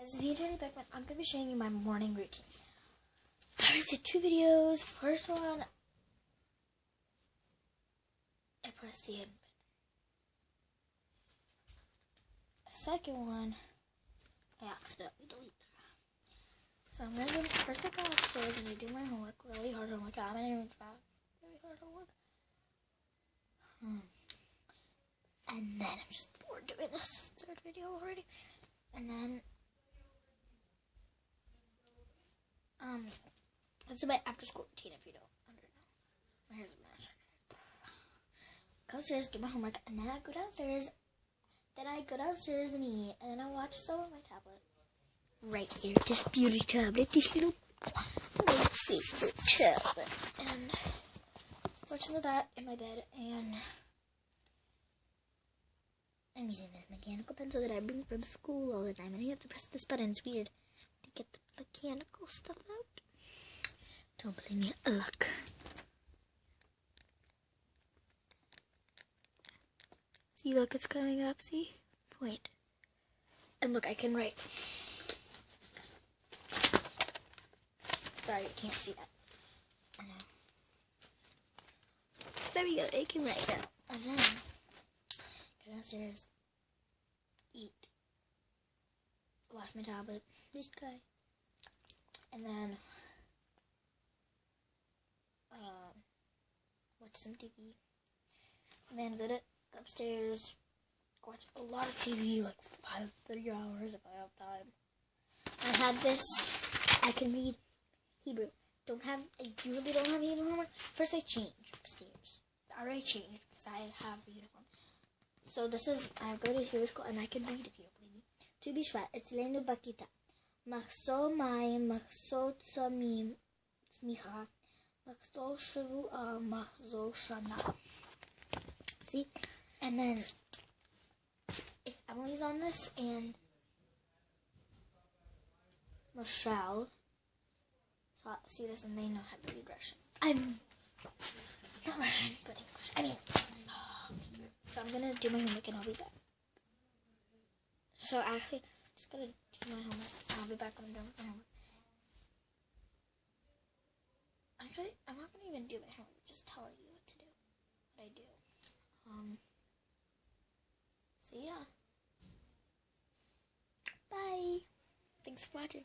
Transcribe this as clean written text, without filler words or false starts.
This is Beatrice Beckman. I'm going to be showing you my morning routine. I already did 2 videos. First one, I pressed the end button. Second one, I accidentally deleted it. So I'm going to first I go upstairs and I do my homework, really hard homework. I'm in a track, really hard homework. And then I'm just bored doing this 3rd video already. And then it's my after school routine if you don't know. My hair's a mess. Go upstairs, do my homework, and then I go downstairs. Then I go downstairs and eat, and then I watch some on my tablet. Right here, this beauty tablet, this little favorite tablet. And watch some of that in my bed, and I'm using this mechanical pencil that I bring from school all the time, and I have to press this button. It's weird to get the mechanical stuff out. Don't blame me. Look. See, look, it's coming up. See? Point. And look, I can write. Sorry, you can't see that. I know. There we go. I can write now. And then go downstairs, eat, watch my tablet, this guy, and then watch some TV, and then go upstairs, watch a lot of TV, like 30 hours if I have time. I have this, I can read Hebrew. I usually don't have Hebrew homework. First I change upstairs. I already changed because I have a uniform. So this is, I go to Hebrew school and I can read if you don't believe me. To be shvat, אצלנו בכיתה. מחסור מים, מחסור צמיחה, מחסור שבוע, מחסור שנה. See? And then, if Emily's on this and Michelle see this and they know how to read Russian. I'm not Russian, but English. I mean, so I'm gonna do my homework and I'll be back. So actually, I'm just gonna do my homework and I'll be back when I'm done with my homework. Actually, I'm not gonna even do my homework, just telling you what to do, what I do. So yeah. Bye. Thanks for watching.